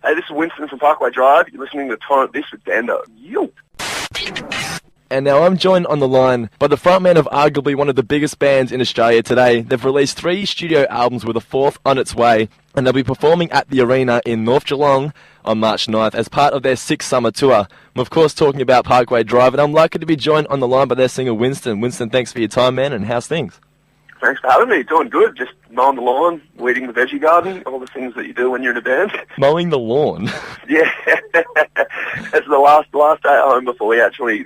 Hey, this is Winston from Parkway Drive. You're listening to Torrent This with Dando. Yo! And now I'm joined on the line by the frontman of arguably one of the biggest bands in Australia today. They've released 3 studio albums with a 4th on its way, and they'll be performing at the Arena in North Geelong on March 9th as part of their 6th summer tour. I'm of course talking about Parkway Drive, and I'm lucky to be joined on the line by their singer Winston. Winston, thanks for your time, man, and how's things? Thanks for having me. Doing good. Just mowing the lawn, weeding the veggie garden, all the things that you do when you're in a band. Mowing the lawn? Yeah. It's the last day at home before we actually,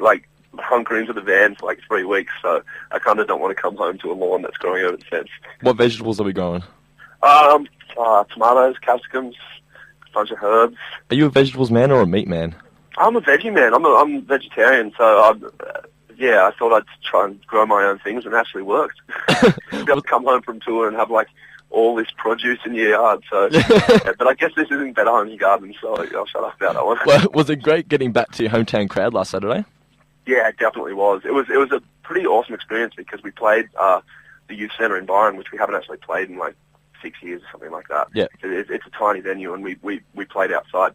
hunker into the van for 3 weeks, so I kind of don't want to come home to a lawn that's growing over the fence. What vegetables are we growing? Tomatoes, capsicums, a bunch of herbs. Are you a vegetables man or a meat man? I'm a veggie man. I'm vegetarian, so I thought I'd try and grow my own things, and it actually worked. Be able to come home from tour and have all this produce in your yard. So, yeah, but I guess this isn't Better Homes and Gardens, so I'll shut up about that one. Well, was it great getting back to your hometown crowd last Saturday? Yeah, it definitely was. It was a pretty awesome experience because we played the youth centre in Byron, which we haven't actually played in 6 years or something like that. Yeah, it's a tiny venue, and we played outside,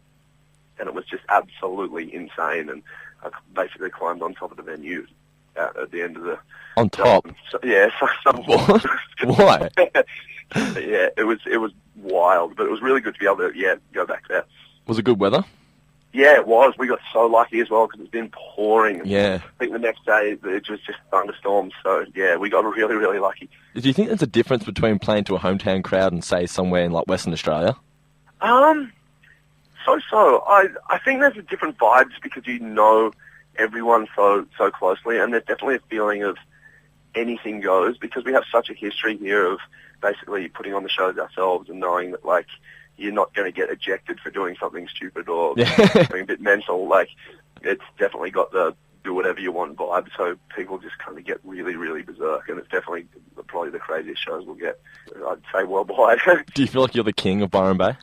and it was just absolutely insane. And I basically climbed on top of the venue at the end of the... On top? What? Why? Yeah, it was wild, but it was really good to be able to go back there. Was it good weather? Yeah, it was. We got so lucky as well because it's been pouring. Yeah. I think the next day it was just thunderstorms. So, yeah, we got really, really lucky. Do you think there's a difference between playing to a hometown crowd and, say, somewhere in, Western Australia? So. I think there's a different vibes because you know everyone so closely, and there's definitely a feeling of anything goes because we have such a history here of basically putting on the shows ourselves and knowing that, you're not going to get ejected for doing something stupid or being a bit mental. It's definitely got the do whatever you want vibe, so people just kind of get really, really berserk, and it's definitely probably the craziest shows we'll get, I'd say, worldwide. Do you feel like you're the king of Byron Bay?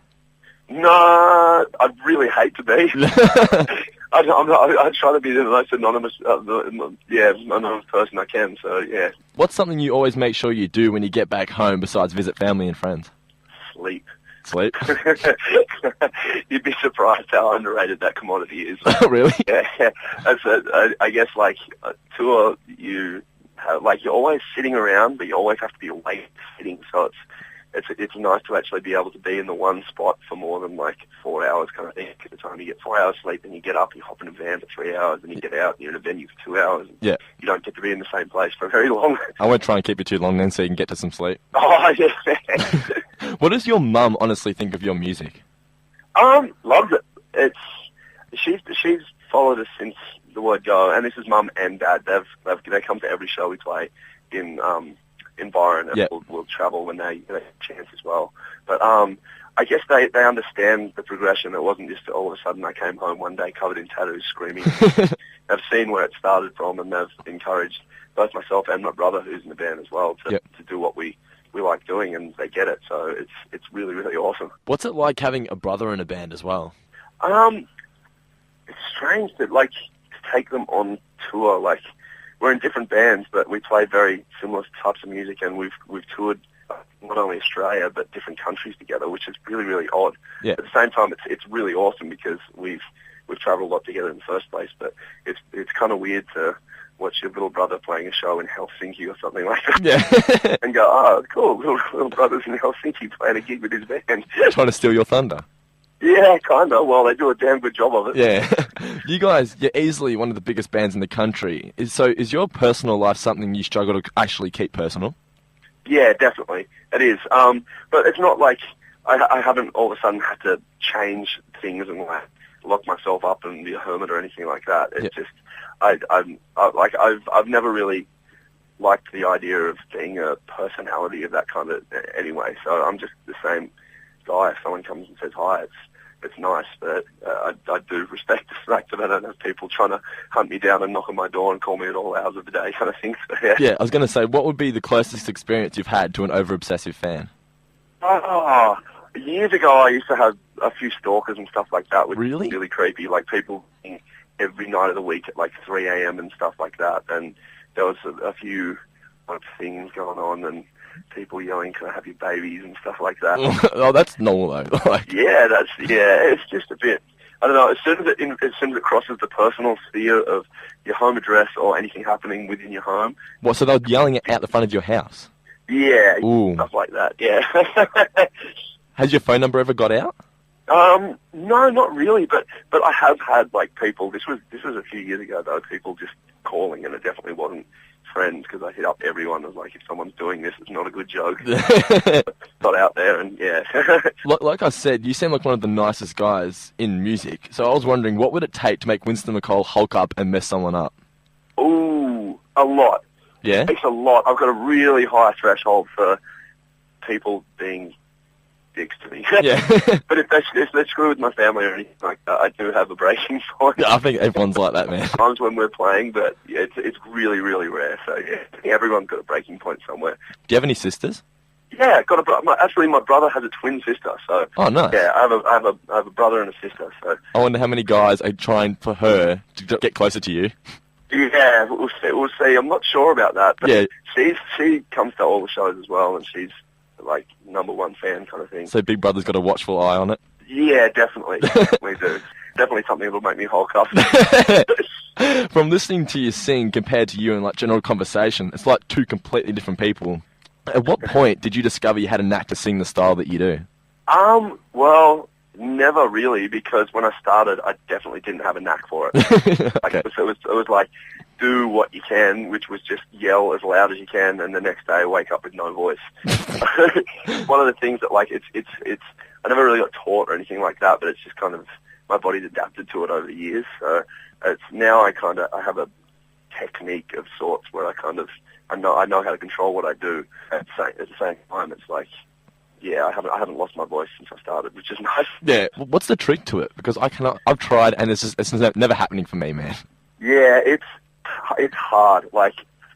No, I'd really hate to be. I try to be the most anonymous person I can, so yeah. What's something you always make sure you do when you get back home besides visit family and friends? Sleep. Sleep? You'd be surprised how underrated that commodity is. Really? Yeah. I guess, a tour, you have, you're always sitting around, but you always have to be awake sitting, so it's nice to actually be able to be in the one spot for more than 4 hours kind of thing. At the time you get 4 hours sleep and you get up, you hop in a van for 3 hours, and you get out and you're in a venue for 2 hours. Yeah. You don't get to be in the same place for very long. I won't try and keep you too long then so you can get to some sleep. Oh, yeah. What does your mum honestly think of your music? Loves it. She's followed us since the word go, and this is mum and dad. They come to every show we play in Byron, and we'll travel when they get a chance as well. But I guess they understand the progression. It wasn't just all of a sudden I came home one day covered in tattoos screaming. They've seen where it started from, and they've encouraged both myself and my brother, who's in the band as well, to do what we like doing, and they get it. So it's really, really awesome. What's it like having a brother in a band as well? It's strange that to take them on tour. We're in different bands, but we play very similar types of music, and we've toured not only Australia but different countries together, which is really, really odd. Yeah. At the same time, it's really awesome because we've travelled a lot together in the first place. But it's kind of weird to watch your little brother playing a show in Helsinki or something like that. Yeah. And go, oh, cool, little brother's in Helsinki playing a gig with his band. Trying to steal your thunder. Yeah, kind of. Well, they do a damn good job of it. Yeah. You guys, you're easily one of the biggest bands in the country. Is your personal life something you struggle to actually keep personal? Yeah, definitely. It is. But it's not like I haven't all of a sudden had to change things and lock myself up and be a hermit or anything like that. It's just, I've never really liked the idea of being a personality of that kind of anyway. So I'm just the same guy. If someone comes and says hi, it's nice, but I do respect the fact that I don't have people trying to hunt me down and knock on my door and call me at all hours of the day kind of thing. So, yeah. Yeah, I was going to say, what would be the closest experience you've had to an over-obsessive fan? Oh, years ago I used to have a few stalkers and stuff like that, which was really creepy, people every night of the week at 3 a.m. and stuff like that, and there was a few things going on, and people yelling, "Can I have your babies?" and stuff like that. Oh, that's normal though. Yeah, it's just a bit. I don't know. As soon as it crosses the personal sphere of your home address or anything happening within your home. What? So they're yelling it out the front of your house? Yeah, Ooh. Stuff like that. Yeah. Has your phone number ever got out? No, not really. But I have had like people. This was a few years ago though. People just calling, and it definitely wasn't friends because I hit up everyone. I was like, if someone's doing this, it's not a good joke. Got out there, and yeah. Like I said, you seem like one of the nicest guys in music. So I was wondering, what would it take to make Winston McCall hulk up and mess someone up? Ooh, a lot. Yeah? It takes a lot. I've got a really high threshold for people being dicks to me. Yeah. But if they screw with my family or anything like that, I do have a breaking point. Yeah, I think everyone's like that, man. Times when we're playing, but yeah, it's really, really rare. So yeah, everyone's got a breaking point somewhere. Do you have any sisters? Yeah, actually, my brother has a twin sister. So oh, nice. Yeah, I have a brother and a sister. So I wonder how many guys are trying for her to get closer to you. Yeah, we'll see. I'm not sure about that. But yeah, she comes to all the shows as well, and she's like #1 fan kind of thing. So Big Brother's got a watchful eye on it? Yeah, definitely. We do. Definitely something that'll make me hulk up. From listening to you sing compared to you in like general conversation, it's like two completely different people. At what point did you discover you had a knack to sing the style that you do? Well, never really, because when I started, I definitely didn't have a knack for it. Like, okay. it was like, do what you can, which was just yell as loud as you can, and the next day wake up with no voice. One of the things that, like, it's I never really got taught or anything like that, but it's just kind of, my body's adapted to it over the years. So it's now I have a technique of sorts where I know how to control what I do. At the same time, it's like, yeah, I haven't lost my voice since I started, which is nice. Yeah, what's the trick to it? Because I've tried, and it's never happening for me, man. Yeah, it's hard. Like,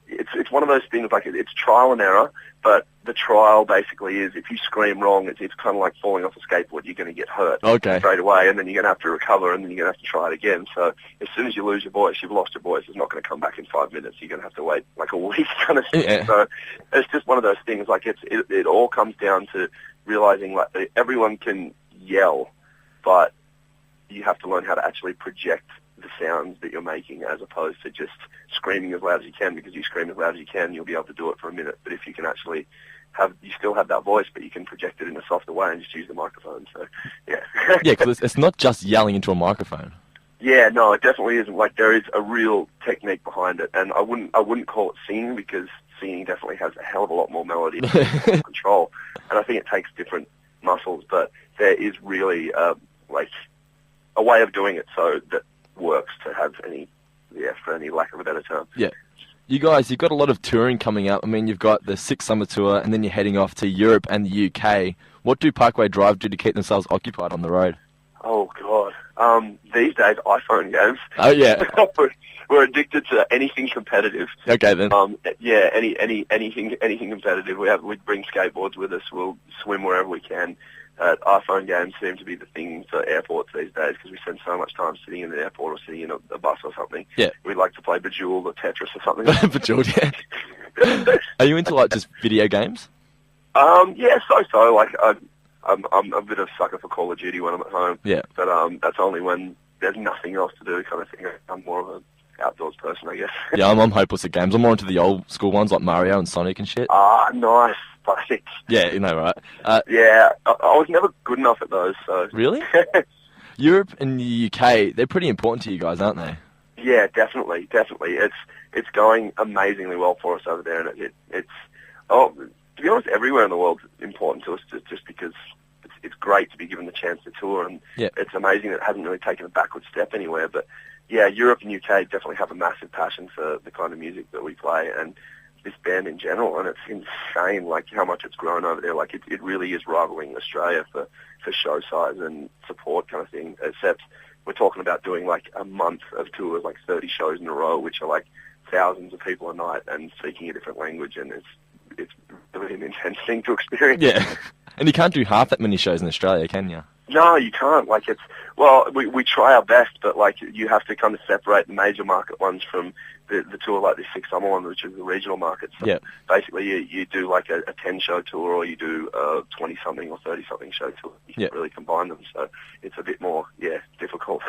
it's one of those things, like, it's trial and error, but the trial basically is if you scream wrong, it's kind of like falling off a skateboard. You're going to get hurt straight away, and then you're going to have to recover, and then you're going to have to try it again. So as soon as you lose your voice, you've lost your voice. It's not going to come back in 5 minutes. You're going to have to wait like a week kind of thing. Yeah. So it's just one of those things. Like, it all comes down to realizing, like, that everyone can yell, but you have to learn how to actually project the sounds that you're making as opposed to just screaming as loud as you can, because you scream as loud as you can, you'll be able to do it for a minute. But if you can actually you still have that voice, but you can project it in a softer way and just use the microphone. So, yeah. Yeah, because it's not just yelling into a microphone. Yeah, no, it definitely isn't. Like, there is a real technique behind it, and I wouldn't call it singing, because singing definitely has a hell of a lot more melody and control, and I think it takes different muscles, but there is really like a way of doing it so that works to have for any lack of a better term. Yeah. You guys, you've got a lot of touring coming up. I mean, you've got the 6 Summer Tour, and then you're heading off to Europe and the UK. What do Parkway Drive do to keep themselves occupied on the road? Oh, God. These days, iPhone games. Oh, yeah. We're addicted to anything competitive. Okay, then. Yeah, anything competitive. We bring skateboards with us. We'll swim wherever we can. iPhone games seem to be the thing for airports these days, because we spend so much time sitting in an airport or sitting in a bus or something. Yeah. We like to play Bejeweled or Tetris or something. Bejeweled, yeah. Are you into, like, just video games? Yeah, so. Like, I'm a bit of a sucker for Call of Duty when I'm at home. Yeah. But that's only when there's nothing else to do kind of thing. I'm more of an outdoors person, I guess. Yeah, I'm hopeless at games. I'm more into the old school ones like Mario and Sonic and shit. Ah, nice. Classics. Yeah, you know, right? Yeah, I was never good enough at those, so... Really? Europe and the UK, they're pretty important to you guys, aren't they? Yeah, definitely. It's going amazingly well for us over there, and it's to be honest, everywhere in the world's important to us, just because it's great to be given the chance to tour, and it's amazing that it hasn't really taken a backward step anywhere. But yeah, Europe and UK definitely have a massive passion for the kind of music that we play, and this band in general, and it's insane, like, how much it's grown over there. Like, it really is rivaling Australia for show size and support kind of thing, except we're talking about doing, like, a month of tours, like 30 shows in a row, which are, like, thousands of people a night, and speaking a different language, and it's really an intense thing to experience. Yeah. And you can't do half that many shows in Australia, can you? No, you can't. Like, well, we try our best, but like you have to kind of separate the major market ones from the tour, like the Six Summer one, which is the regional market. So basically you do like a 10-show tour, or you do a 20-something or 30-something show tour. You can't really combine them, so it's a bit more, difficult.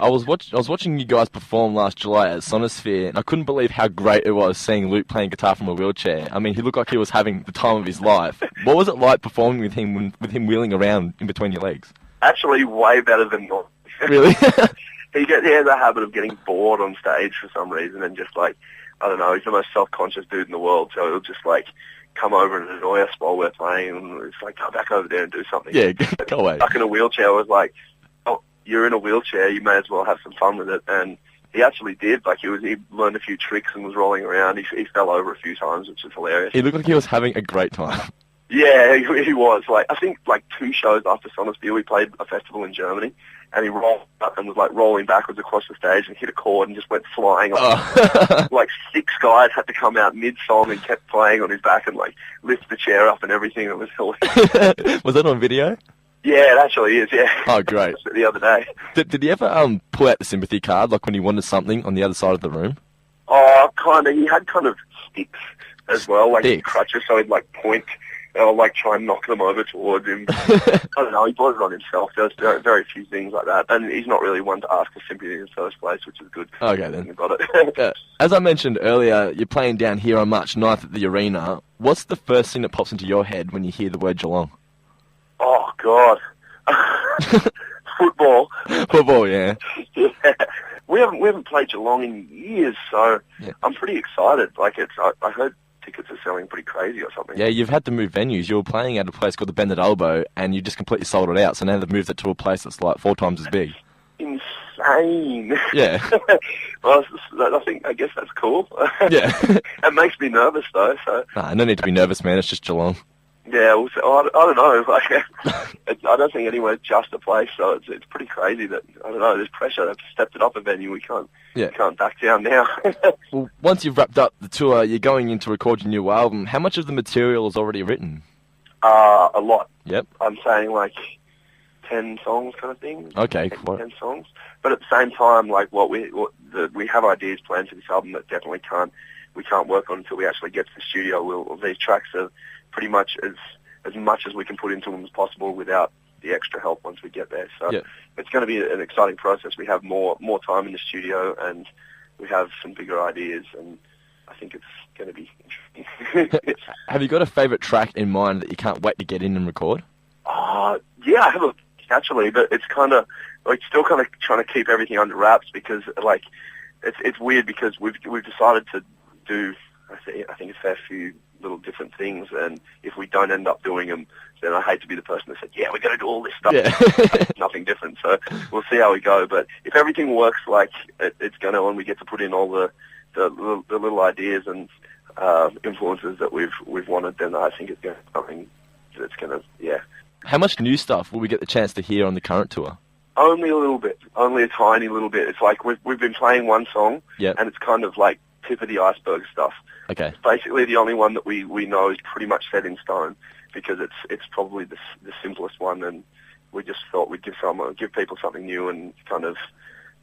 I was watching you guys perform last July at Sonosphere, and I couldn't believe how great it was seeing Luke playing guitar from a wheelchair. I mean, he looked like he was having the time of his life. What was it like performing with him wheeling around in between your legs? Actually, way better than normal. Really? He has a habit of getting bored on stage for some reason, and just like, I don't know, he's the most self-conscious dude in the world, so he'll just like come over and annoy us while we're playing, and it's like, go back over there and do something. Yeah, go away. Stuck in a wheelchair, I was like, oh, you're in a wheelchair, you may as well have some fun with it, and he actually did. Like, he learned a few tricks and was rolling around. He fell over a few times, which was hilarious. He looked like he was having a great time. Yeah, he was. Like, I think like 2 shows after Sonosphere, we played a festival in Germany, and he rolled up and was like rolling backwards across the stage and hit a chord and just went flying. Like 6 guys had to come out mid-song and kept playing on his back and like lift the chair up and everything. It was hilarious. Was that on video? Yeah, it actually is, yeah. Oh, great. The other day. Did he ever pull out the sympathy card, like when he wanted something on the other side of the room? Oh, kind of. He had kind of sticks as well, like crutches, so he'd like point or like try and knock them over towards him. I don't know, he brought it on himself. There's very few things like that. And he's not really one to ask for sympathy in the first place, which is good. Okay, then. Got it. As I mentioned earlier, you're playing down here on March 9th at the Arena. What's the first thing that pops into your head when you hear the word Geelong? Oh, God. Football. Football, yeah. Yeah. We haven't played Geelong in years, so I'm pretty excited. Like, I heard tickets are selling pretty crazy or something. Yeah, you've had to move venues. You were playing at a place called the Bended Elbow, and you just completely sold it out, so now they've moved it to a place that's like 4 times as big. Insane. Yeah. Well, I guess that's cool. Yeah. It makes me nervous, though, so... Nah, no need to be nervous, man. It's just Geelong. Yeah, I don't know. Like, I don't think anywhere's just a place, so it's pretty crazy that, I don't know, there's pressure. They've stepped it up a venue. We can't back down now. Well, once you've wrapped up the tour, you're going in to record your new album. How much of the material is already written? A lot. Yep. I'm saying like 10 songs kind of thing. Okay. 10 songs. But at the same time, like we have ideas planned for this album that definitely we can't work on until we actually get to the studio. These tracks are pretty much as much as we can put into them as possible without the extra help once we get there. So it's going to be an exciting process. We have more time in the studio, and we have some bigger ideas, and I think it's going to be interesting. Have you got a favourite track in mind that you can't wait to get in and record? Yeah, I have actually, but it's kind of like still kind of trying to keep everything under wraps because like it's weird because we've decided to do I think a fair few little different things, and if we don't end up doing them, then I hate to be the person that said, yeah, we're going to do all this stuff. Yeah. Nothing different, so we'll see how we go. But if everything works like it's going to, and we get to put in all the little ideas and influences that we've wanted, then I think it's going to be something that's going to, How much new stuff will we get the chance to hear on the current tour? Only a little bit. Only a tiny little bit. It's like we've been playing one song, and it's kind of like tip of the iceberg stuff. Okay. It's basically the only one that we know is pretty much set in stone because it's probably the simplest one, and we just thought we'd give people something new and kind of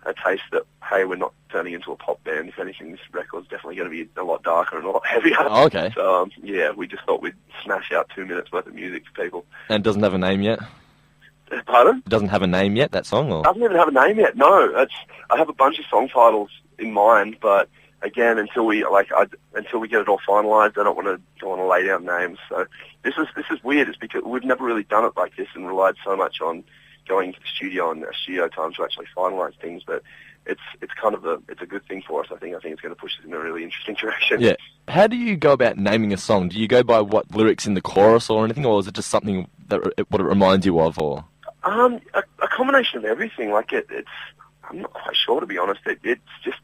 a taste that, hey, we're not turning into a pop band. If anything, this record's definitely going to be a lot darker and a lot heavier. Oh, okay. So, we just thought we'd smash out 2 minutes worth of music for people. And it doesn't have a name yet? Pardon? It doesn't have a name yet, that song? Or? It doesn't even have a name yet, no. I have a bunch of song titles in mind, but again, until we get it all finalised, I don't want to lay down names. So this is weird. It's because we've never really done it like this and relied so much on going to the studio and studio time to actually finalise things. But it's kind of a good thing for us. I think it's going to push us in a really interesting direction. Yeah. How do you go about naming a song? Do you go by what lyrics in the chorus or anything, or is it just something what it reminds you of? Or a combination of everything. Like it's I'm not quite sure, to be honest. It's just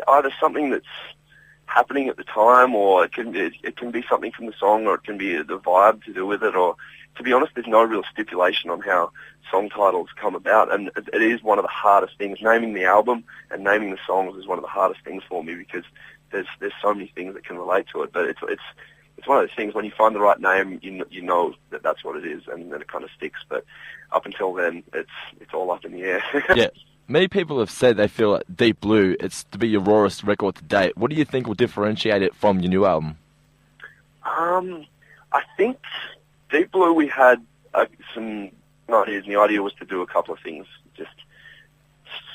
either something that's happening at the time, or it can be something from the song, or it can be the vibe to do with it. Or, to be honest, there's no real stipulation on how song titles come about, and it is one of the hardest things. Naming the album and naming the songs is one of the hardest things for me because there's so many things that can relate to it. But it's one of those things when you find the right name, you know that's what it is, and then it kind of sticks. But up until then, it's all up in the air. Yeah. Many people have said they feel like Deep Blue, it's to be your rawest record to date. What do you think will differentiate it from your new album? I think Deep Blue, we had some ideas, and the idea was to do a couple of things, just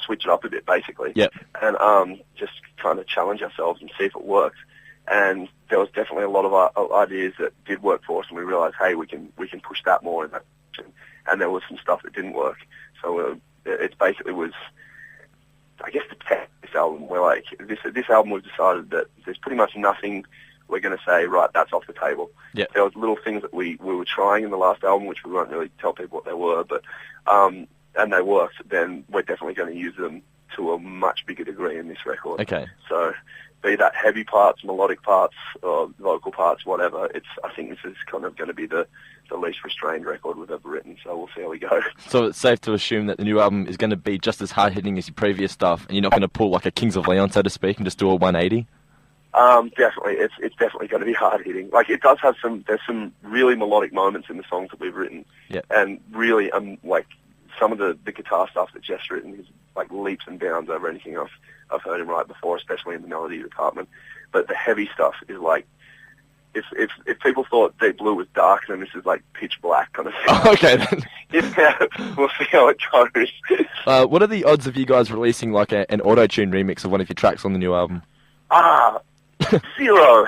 switch it up a bit, basically. Yep. And just kind of challenge ourselves and see if it works. And there was definitely a lot of ideas that did work for us, and we realized, hey, we can push that more in that direction. And there was some stuff that didn't work. So it basically was, I guess, the test of this album. We're like, this album, we've decided that there's pretty much nothing we're going to say, right, that's off the table. Yep. There was little things that we were trying in the last album, which we won't really tell people what they were, but and they worked, then we're definitely going to use them to a much bigger degree in this record. Okay. So be that heavy parts, melodic parts, or vocal parts, whatever, I think this is kind of going to be the least restrained record we've ever written, so we'll see how we go. So it's safe to assume that the new album is going to be just as hard-hitting as your previous stuff, and you're not going to pull like a Kings of Leon, so to speak, and just do a 180? Definitely. It's definitely going to be hard-hitting. Like, it does have there's some really melodic moments in the songs that we've written. Yeah. And really, like, some of the guitar stuff that Jeff's written is, like, leaps and bounds over anything I've heard him write before, especially in the melody department. But the heavy stuff is, like, if people thought Deep Blue was dark, then this is, like, pitch black kind of thing. Oh, okay, then. Yeah, we'll see how it goes. What are the odds of you guys releasing, like, an auto-tune remix of one of your tracks on the new album? 0. I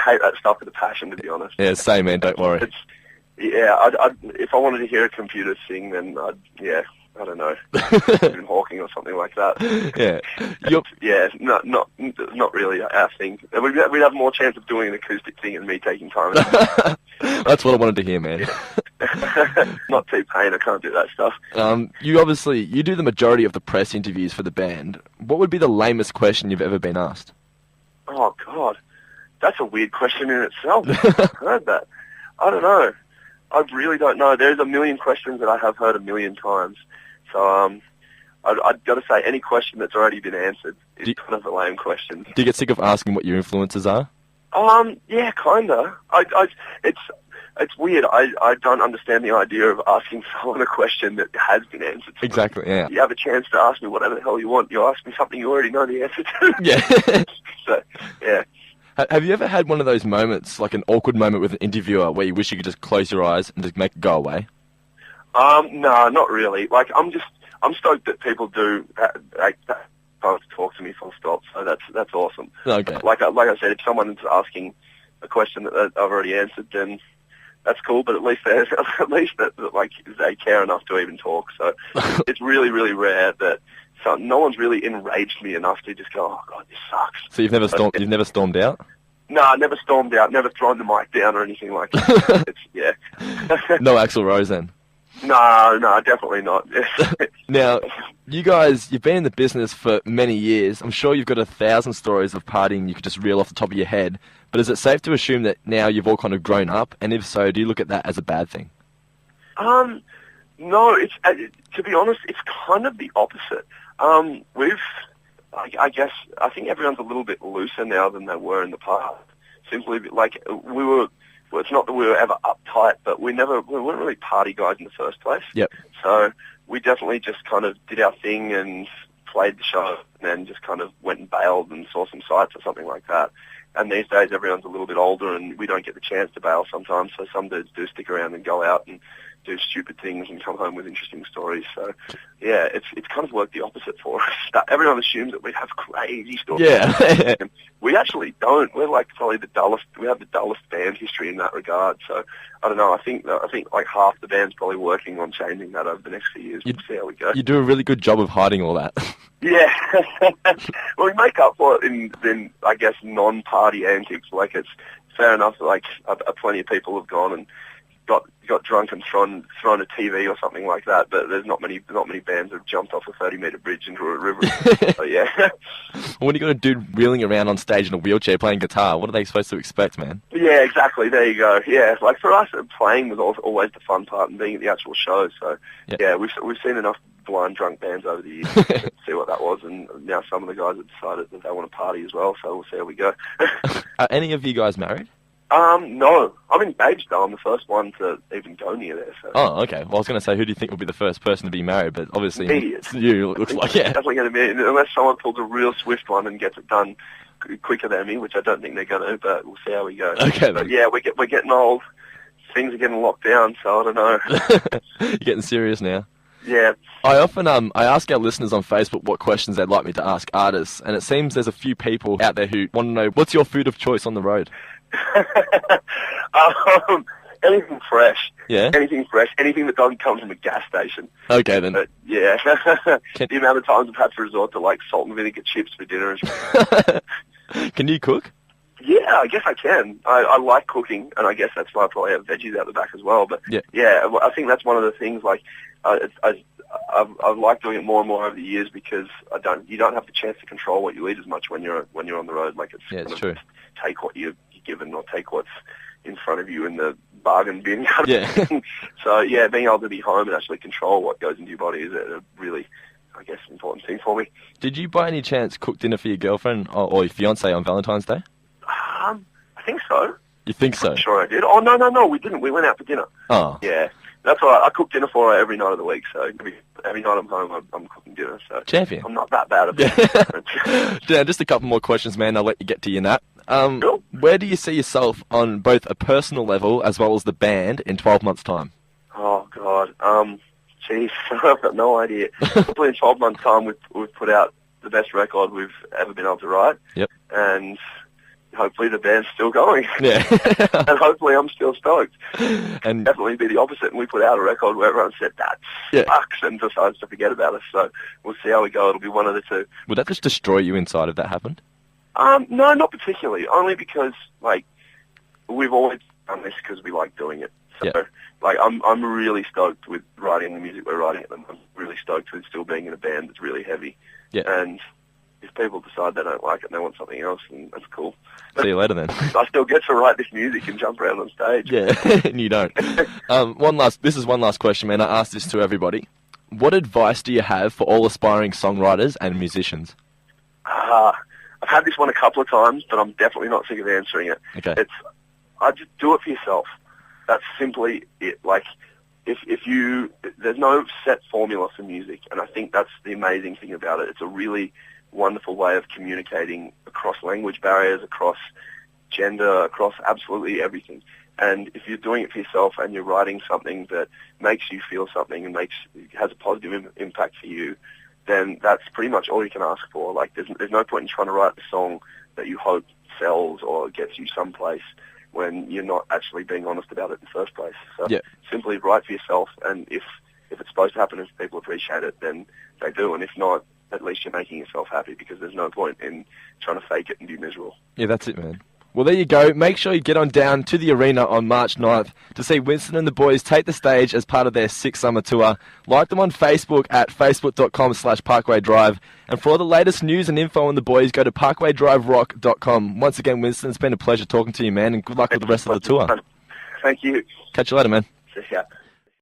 hate that stuff with a passion, to be honest. Yeah, same, man. Don't worry. If I wanted to hear a computer sing, then I don't know, Stephen Hawking or something like that. Yeah. Not really our thing. We'd have more chance of doing an acoustic thing and me taking time. That's what I wanted to hear, man. Not T-Pain, I can't do that stuff. You do the majority of the press interviews for the band. What would be the lamest question you've ever been asked? Oh, God. That's a weird question in itself. I've heard that. I don't know. I really don't know. There's a million questions that I have heard a million times. So I've got to say, any question that's already been answered is kind of a lame question. Do you get sick of asking what your influences are? Yeah, kinda. It's weird. I don't understand the idea of asking someone a question that has been answered. Exactly, yeah. You have a chance to ask me whatever the hell you want. You ask me something you already know the answer to. Yeah. So, yeah. Have you ever had one of those moments, like an awkward moment with an interviewer, where you wish you could just close your eyes and just make it go away? No, not really. Like, I'm stoked that people do like that time to talk to me full stop. So that's awesome. Okay. Like I said, if someone is asking a question that I've already answered, then that's cool. But at least they care enough to even talk. So it's really, really rare that no one's really enraged me enough to just go, oh God, this sucks. So you've never stormed out? No, I never stormed out, never thrown the mic down or anything like that. No Axl Rose then? No, definitely not. Now, you've been in the business for many years. I'm sure you've got 1,000 stories of partying you could just reel off the top of your head. But is it safe to assume that now you've all kind of grown up? And if so, do you look at that as a bad thing? No, to be honest, it's kind of the opposite. I think everyone's a little bit looser now than they were in the past. Simply, like, well, it's not that we were ever uptight, but we weren't really party guys in the first place. Yep. So we definitely just kind of did our thing and played the show and then just kind of went and bailed and saw some sights or something like that. And these days everyone's a little bit older and we don't get the chance to bail sometimes, so some dudes do stick around and go out and do stupid things and come home with interesting stories. So, yeah, it's kind of worked the opposite for us. Everyone assumes that we have crazy stories. Yeah. We actually don't. We're like probably we have the dullest band history in that regard. So, I don't know, I think like half the band's probably working on changing that over the next few years. We'll see how we go. You do a really good job of hiding all that. Yeah. Well, we make up for it in I guess, non-party antics. Like, it's fair enough, like, plenty of people have gone and got drunk and thrown a TV or something like that, but there's not many bands that have jumped off a 30-meter bridge into a river. So, yeah. When you got a dude wheeling around on stage in a wheelchair playing guitar, what are they supposed to expect, man? Yeah, exactly. There you go. Yeah, like for us, playing was always the fun part and being at the actual show. So, yeah, we've seen enough blind drunk bands over the years to see what that was, and now some of the guys have decided that they want to party as well. So we'll see how we go. Are any of you guys married? No. I'm engaged though. I'm the first one to even go near there. So. Oh, okay. Well, I was going to say, who do you think will be the first person to be married? But obviously, Me. it's you. It looks like, yeah. It's definitely going to be, unless someone pulls a real swift one and gets it done quicker than me, which I don't think they're going to. But we'll see how we go. Okay. But yeah, we're getting old. Things are getting locked down, so I don't know. You're getting serious now. Yeah. I often I ask our listeners on Facebook what questions they'd like me to ask artists, and it seems there's a few people out there who want to know, what's your food of choice on the road? Anything fresh. Yeah? Anything fresh. Anything that doesn't come from a gas station. Okay, then. But, yeah. The amount of times I've had to resort to, like, salt and vinegar chips for dinner. Can you cook? Yeah, I guess I can. I like cooking, and I guess that's why I probably have veggies out the back as well. But, yeah I think that's one of the things, like, I've liked doing it more and more over the years because you don't have the chance to control what you eat as much when you're on the road. Like, it's true. Take what you're given or take what's in front of you in the bargain bin. Yeah. So, yeah, being able to be home and actually control what goes into your body is a really, I guess, important thing for me. Did you by any chance cook dinner for your girlfriend or your fiancée on Valentine's Day? I think so. You think so? I'm sure I did. Oh, no, we didn't. We went out for dinner. Oh. Yeah. That's all right. I cook dinner for her every night of the week, so every night I'm home, I'm cooking dinner. So champion. I'm not that bad at it. Yeah, just a couple more questions, man. I'll let you get to your nap. Cool. Where do you see yourself on both a personal level as well as the band in 12 months' time? Oh, God. Jeez, I've got no idea. Hopefully in 12 months' time we've put out the best record we've ever been able to write. Yep. And hopefully the band's still going. Yeah. And hopefully I'm still stoked. And definitely be the opposite, and we put out a record where everyone said that sucks and decides to forget about us. So we'll see how we go. It'll be one of the two. Would that just destroy you inside if that happened? No, not particularly. Only because, like, we've always done this because we like doing it. So, like, I'm really stoked with writing the music we're writing at the moment. I'm really stoked with still being in a band that's really heavy. Yeah. And if people decide they don't like it and they want something else, then that's cool. See you later, then. I still get to write this music and jump around on stage. Yeah, and you don't. This is one last question, man. I ask this to everybody. What advice do you have for all aspiring songwriters and musicians? I've had this one a couple of times, but I'm definitely not sick of answering it. Okay. I just do it for yourself. That's simply it. Like, there's no set formula for music, and I think that's the amazing thing about it. It's a really wonderful way of communicating across language barriers, across gender, across absolutely everything. And if you're doing it for yourself and you're writing something that makes you feel something and has a positive impact for you, then that's pretty much all you can ask for. Like, there's no point in trying to write a song that you hope sells or gets you someplace when you're not actually being honest about it in the first place. So simply write for yourself, and if it's supposed to happen, if people appreciate it, then they do, and if not, at least you're making yourself happy, because there's no point in trying to fake it and be miserable. Yeah, that's it, man. Well, there you go. Make sure you get on down to the arena on March 9th to see Winston and the boys take the stage as part of their 6th summer tour. Like them on Facebook at facebook.com/Parkway Drive. And for all the latest news and info on the boys, go to parkwaydriverock.com. Once again, Winston, it's been a pleasure talking to you, man, and good luck with the rest of the tour. Thank you. Catch you later, man. See ya.